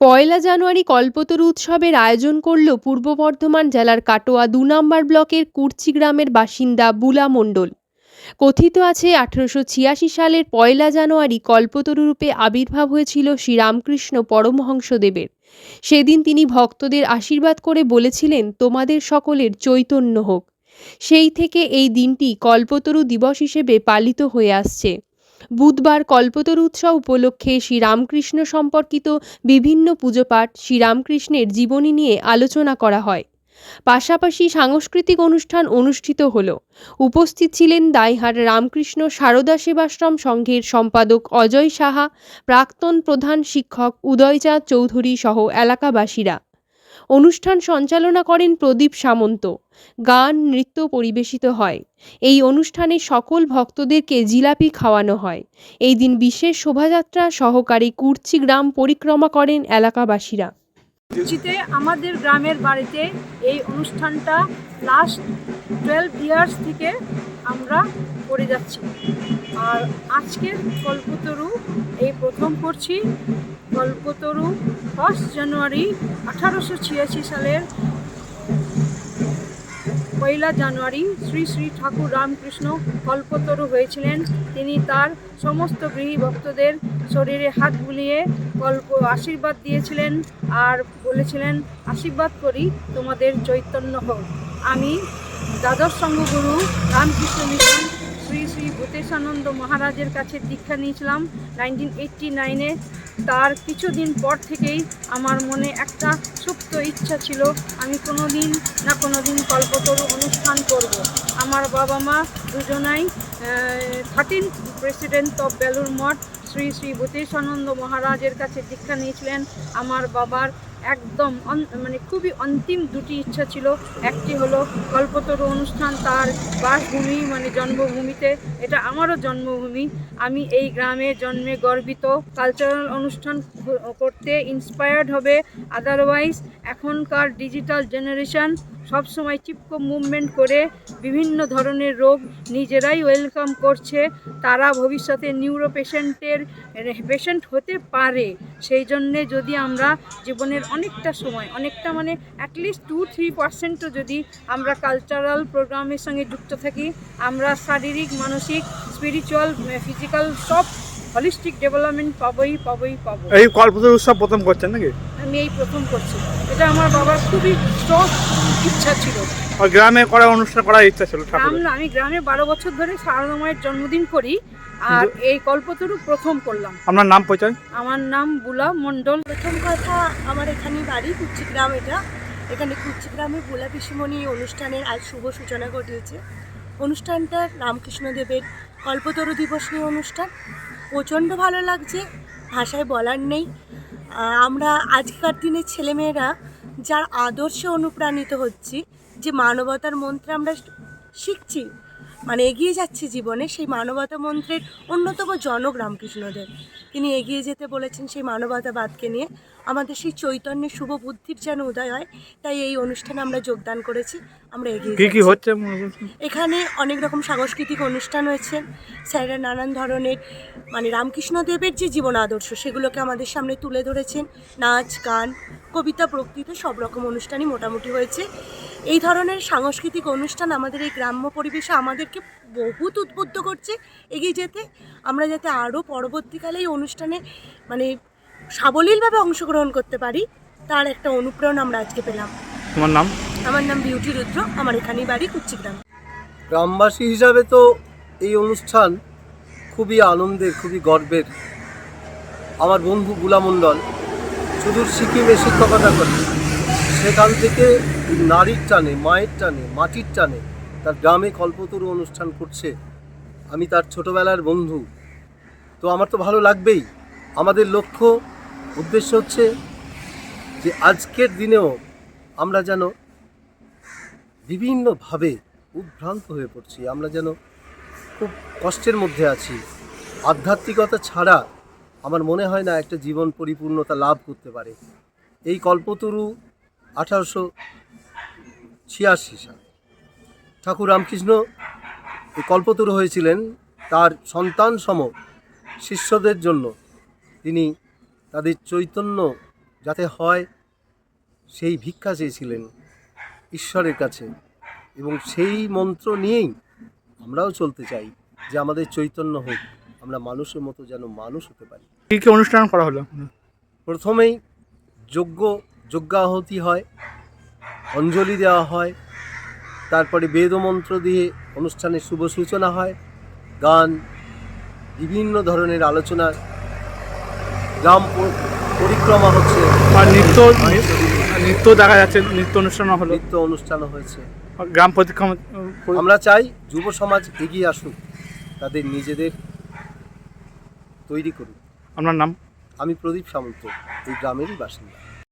পয়লা জানুয়ারি কল্পতরু উৎসবের আয়োজন করল পূর্ব বর্ধমান জেলার কাটোয়া ২ নম্বর ব্লকের কুর্চি গ্রামের বাসিন্দা বুলা মণ্ডল। কথিত আছে ১৮৮৬ সালের পয়লা জানুয়ারি কল্পতরু রূপে আবির্ভাব হয়েছিল শ্রীরামকৃষ্ণ পরমহংসদেবের। সেদিন তিনি ভক্তদের আশীর্বাদ করে বলেছিলেন, তোমাদের সকলের চৈতন্য হোক। সেই থেকে এই দিনটি কল্পতরু দিবস হিসেবে পালিত হয়ে আসছে। বুধবার কল্পতরু উৎসব উপলক্ষে শ্রীরামকৃষ্ণ সম্পর্কিত বিভিন্ন পুজোপাঠ, শ্রীরামকৃষ্ণের জীবনী নিয়ে আলোচনা করা হয়। পাশাপাশি সাংস্কৃতিক অনুষ্ঠান অনুষ্ঠিত হল। উপস্থিত ছিলেন দাইহাট রামকৃষ্ণ সারদা সেবাশ্রম সংঘের সম্পাদক অজয় সাহা, প্রাক্তন প্রধান শিক্ষক উদয়চাঁদ চৌধুরী সহ এলাকাবাসীরা। অনুষ্ঠান সঞ্চালনা করেন প্রদীপ সামন্ত। গান, নৃত্য পরিবেশিত হয়। এই অনুষ্ঠানে সকল ভক্তদেরকে জিলাপি খাওয়ানো হয়। এই দিন বিশেষ শোভাযাত্রা সহকারে কুর্চি গ্রাম পরিক্রমা করেন এলাকাবাসীরা। কুর্চিতে আমাদের গ্রামের বাড়িতে এই অনুষ্ঠানটা লাস্ট 12 ইয়ার্স থেকে আমরা করে যাচ্ছি। আর আজকের কল্পতরু এই প্রথম করছি। কল্পতরু 1 জানুয়ারি 1886 সালের পয়লা জানুয়ারি শ্রী শ্রী ঠাকুর রামকৃষ্ণ কল্পতরু হয়েছিলেন। তিনি তার সমস্ত গৃহী ভক্তদের শরীরে হাত বুলিয়ে আশীর্বাদ দিয়েছিলেন আর বলেছিলেন, আশীর্বাদ করি তোমাদের চৈতন্য হোক। আমি দ্বাদশ সংঘগুরু রামকৃষ্ণ মিশন শ্রী শ্রী ভূতেশানন্দ মহারাজের কাছে দীক্ষা নিয়েছিলাম 1989-এ। তার কিছুদিন পর থেকেই আমার মনে একটা সুপ্ত ইচ্ছা ছিল, আমি কোনো দিন না কোনো দিন কল্পতরু অনুষ্ঠান করব। আমার বাবা মা দুজনাই 13th president of Belur Math Shri Shri Bhuteshananda মহারাজের কাছে দীক্ষা নিয়েছিলেন। আমার বাবার একদম খুবই অন্তিম দুটি ইচ্ছা ছিল। একটি হলো কল্পতরু অনুষ্ঠান তার বাসভূমি জন্মভূমিতে, এটা আমারও জন্মভূমি। আমি এই গ্রামে জন্মে গর্বিত। কালচারাল অনুষ্ঠান করতে ইন্সপায়ার্ড হবে। আদারওয়াইজ এখনকার ডিজিটাল জেনারেশন সবসময় চিপকো মুভমেন্ট করে বিভিন্ন ধরনের রোগ নিজেরাই ওয়েলকাম করছে। তারা ভবিষ্যতে নিউরো পেশেন্ট হতে পারে। সেই জন্যে যদি আমরা জীবনের অনেকটা সময় অ্যাটলিস্ট 2-3% যদি আমরা কালচারাল প্রোগ্রামের সঙ্গে যুক্ত থাকি, আমরা শারীরিক, মানসিক, স্পিরিচুয়াল, ফিজিক্যাল সব হলিস্টিক ডেভেলপমেন্ট পাবো। এই কল্পতরু উৎসব প্রথম করছেন নাকি? আমি এই প্রথম করছি। এটা আমার বাবার খুবই স্ট্রং ইচ্ছা ছিল। আর গ্রামে অনুষ্ঠান করার ইচ্ছা ছিল? আমি গ্রামে 12 বছর ধরে সারদা মায়ের জন্মদিন করি, আর এই কল্পতরু প্রথম করলাম। আপনার নাম পরিচয়? আমার নাম বুলা মণ্ডল। প্রথম কথা, আমার এখানেই বাড়ি কুর্চিগ্রাম। এখানে কুর্চিগ্রামে বুলা পিসিমণি অনুষ্ঠানের আজ শুভ সূচনা ঘটিয়েছে। অনুষ্ঠানটা রামকৃষ্ণদেবের কল্পতরু দিবস নিয়ে অনুষ্ঠান। প্রচণ্ড ভালো লাগছে, ভাষায় বলার নেই। আমরা আজকের দিনের ছেলেমেয়েরা যার আদর্শে অনুপ্রাণিত হচ্ছি, যে মানবতার মন্ত্রে আমরা শিখছি, এগিয়ে যাচ্ছে জীবনে, সেই মানবতা মন্ত্রের অন্যতম জনক রামকৃষ্ণদেব। তিনি এগিয়ে যেতে বলেছেন সেই মানবতাবাদকে নিয়ে। আমাদের সেই চৈতন্যের শুভ বুদ্ধির যেন উদয় হয়, তাই এই অনুষ্ঠানে আমরা যোগদান করেছি। আমরা এগিয়ে কি হচ্ছে এখানে অনেক রকম সাংস্কৃতিক অনুষ্ঠান হয়েছে। স্যারেরা নানান ধরনের রামকৃষ্ণদেবের যে জীবন আদর্শ সেগুলোকে আমাদের সামনে তুলে ধরেছেন। নাচ, গান, কবিতা, বক্তৃতা সব রকম অনুষ্ঠানই মোটামুটি হয়েছে। এই ধরনের সাংস্কৃতিক অনুষ্ঠান আমাদের এই গ্রাম্য পরিবেশে আমাদেরকে বহুত উদ্বুদ্ধ করছে এগিয়ে যেতে। আমরা যাতে আরও পরবর্তীকালে এই অনুষ্ঠানে সাবলীলভাবে অংশগ্রহণ করতে পারি, তার একটা অনুপ্রেরণা আমরা আজকে পেলাম। তোমার নাম? আমার নাম বিউটি রুদ্র। আমার এখানেই বাড়ি কুর্চিগ্রাম। গ্রামবাসী হিসাবে তো এই অনুষ্ঠান খুবই আনন্দের, খুবই গর্বের। আমার বন্ধু বুলা মণ্ডল সুদূর সিকিমে শিক্ষকতা করে, সেখান থেকে নারীর টানে, মায়ের টানে, মাটির টানে তার গ্রামে কল্পতরু অনুষ্ঠান করছে। আমি তার ছোটোবেলার বন্ধু, তো আমার তো ভালো লাগবেই। আমাদের লক্ষ্য উদ্দেশ্য হচ্ছে যে আজকের দিনেও আমরা যেন বিভিন্নভাবে উদ্ভ্রান্ত হয়ে পড়ছি, আমরা যেন খুব কষ্টের মধ্যে আছি। আধ্যাত্মিকতা ছাড়া আমার মনে হয় না একটা জীবন পরিপূর্ণতা লাভ করতে পারে। এই কল্পতরু 1886 সাল ঠাকুর রামকৃষ্ণ এই কল্পতরু হয়েছিলেন তার সন্তান সম শিষ্যদের জন্য। তিনি তাদের চৈতন্য যাতে হয় সেই ভিক্ষা চেয়েছিলেন ঈশ্বরের কাছে, এবং সেই মন্ত্র নিয়েই আমরাও চলতে চাই যে আমাদের চৈতন্য হোক, আমরা মানুষের মতো যেন মানুষ হতে পারি। কী কী অনুষ্ঠান করা হলো? প্রথমেই যজ্ঞাহুতি হয়, অঞ্জলি দেওয়া হয়, তারপরে বেদমন্ত্র দিয়ে অনুষ্ঠানের শুভ সূচনা হয়, গান, বিভিন্ন ধরনের আলোচনা, গ্রাম পরিক্রমা হচ্ছে, আর নৃত্য দেখা যাচ্ছে, নৃত্য অনুষ্ঠানও হলো, নৃত্য অনুষ্ঠানও হয়েছে। গ্রাম পরিক্রমা। আমরা চাই যুব সমাজ এগিয়ে আসুক, তাদের নিজেদের তৈরি করুক। আপনার নাম? আমি প্রদীপ সামন্ত, এই গ্রামেরই বাসিন্দা।